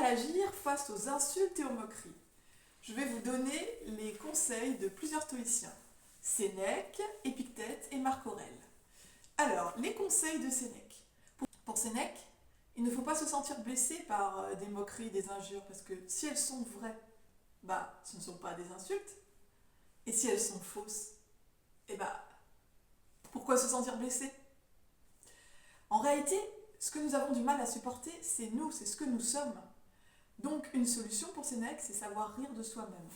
réagir face aux insultes et aux moqueries? Je vais vous donner les conseils de plusieurs stoïciens, Sénèque, Épictète et Marc Aurèle. Alors, les conseils de Sénèque. Pour Sénèque, il ne faut pas se sentir blessé par des moqueries, des injures, parce que si elles sont vraies, ce ne sont pas des insultes. Et si elles sont fausses, pourquoi se sentir blessé? En réalité, ce que nous avons du mal à supporter, c'est nous, c'est ce que nous sommes. Donc, une solution pour Sénèque, c'est savoir rire de soi-même.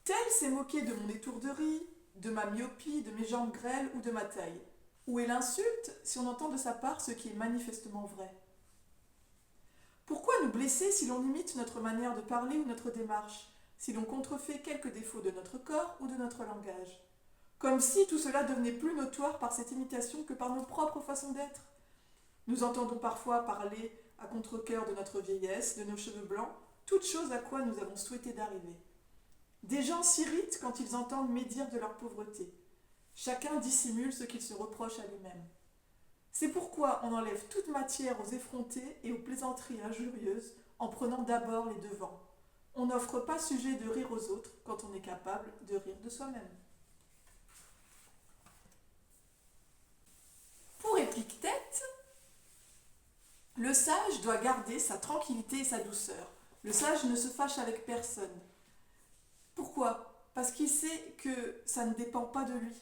Tel s'est moqué de mon étourderie, de ma myopie, de mes jambes grêles ou de ma taille. Où est l'insulte si on entend de sa part ce qui est manifestement vrai? Pourquoi nous blesser si l'on imite notre manière de parler ou notre démarche, si l'on contrefait quelques défauts de notre corps ou de notre langage? Comme si tout cela devenait plus notoire par cette imitation que par nos propres façons d'être. Nous entendons parfois parler à contre-cœur de notre vieillesse, de nos cheveux blancs, toutes choses à quoi nous avons souhaité d'arriver. Des gens s'irritent quand ils entendent médire de leur pauvreté. Chacun dissimule ce qu'il se reproche à lui-même. C'est pourquoi on enlève toute matière aux effrontés et aux plaisanteries injurieuses en prenant d'abord les devants. On n'offre pas sujet de rire aux autres quand on est capable de rire de soi-même. Pour Épictète, le sage doit garder sa tranquillité et sa douceur. Le sage ne se fâche avec personne. Pourquoi? Parce qu'il sait que ça ne dépend pas de lui.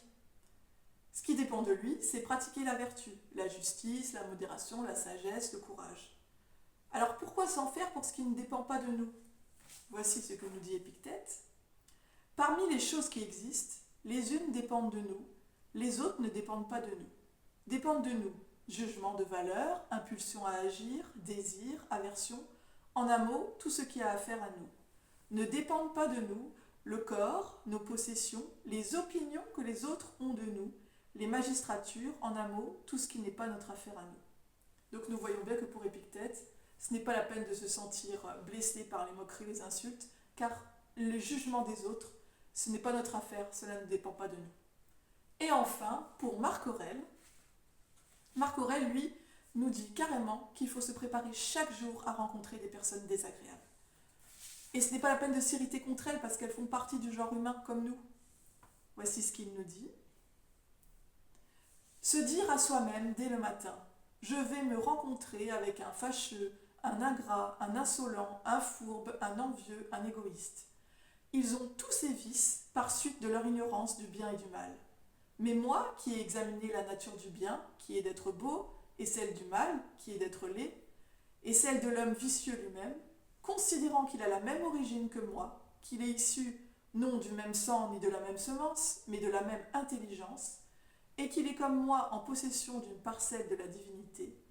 Ce qui dépend de lui, c'est pratiquer la vertu, la justice, la modération, la sagesse, le courage. Alors pourquoi s'en faire pour ce qui ne dépend pas de nous? Voici ce que nous dit Épictète. Parmi les choses qui existent, les unes dépendent de nous, les autres ne dépendent pas de nous. Dépendent de nous, jugement de valeur, impulsion à agir, désir, aversion, en un mot, tout ce qui a affaire à nous. Ne dépendent pas de nous, le corps, nos possessions, les opinions que les autres ont de nous, les magistratures, en un mot, tout ce qui n'est pas notre affaire à nous. Donc nous voyons bien que pour Épictète, ce n'est pas la peine de se sentir blessé par les moqueries, les insultes, car le jugement des autres, ce n'est pas notre affaire, cela ne dépend pas de nous. Et enfin, pour Marc Aurèle, lui, nous dit carrément qu'il faut se préparer chaque jour à rencontrer des personnes désagréables. Et ce n'est pas la peine de s'irriter contre elles parce qu'elles font partie du genre humain comme nous. Voici ce qu'il nous dit. Se dire à soi-même dès le matin, je vais me rencontrer avec un fâcheux, un ingrat, un insolent, un fourbe, un envieux, un égoïste. Ils ont tous ces vices par suite de leur ignorance du bien et du mal. Mais moi, qui ai examiné la nature du bien, qui est d'être beau, et celle du mal, qui est d'être laid, et celle de l'homme vicieux lui-même, considérant qu'il a la même origine que moi, qu'il est issu non du même sang ni de la même semence, mais de la même intelligence, et qu'il est comme moi en possession d'une parcelle de la divinité,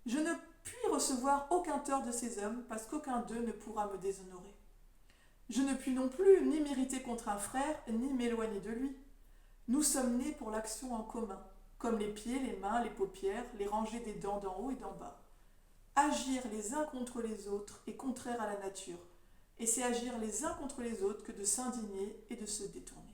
je ne puis recevoir aucun tort de ces hommes parce qu'aucun d'eux ne pourra me déshonorer. Je ne puis non plus ni m'irriter contre un frère, ni m'éloigner de lui. Nous sommes nés pour l'action en commun, comme les pieds, les mains, les paupières, les rangées des dents d'en haut et d'en bas. Agir les uns contre les autres est contraire à la nature, et c'est agir les uns contre les autres que de s'indigner et de se détourner.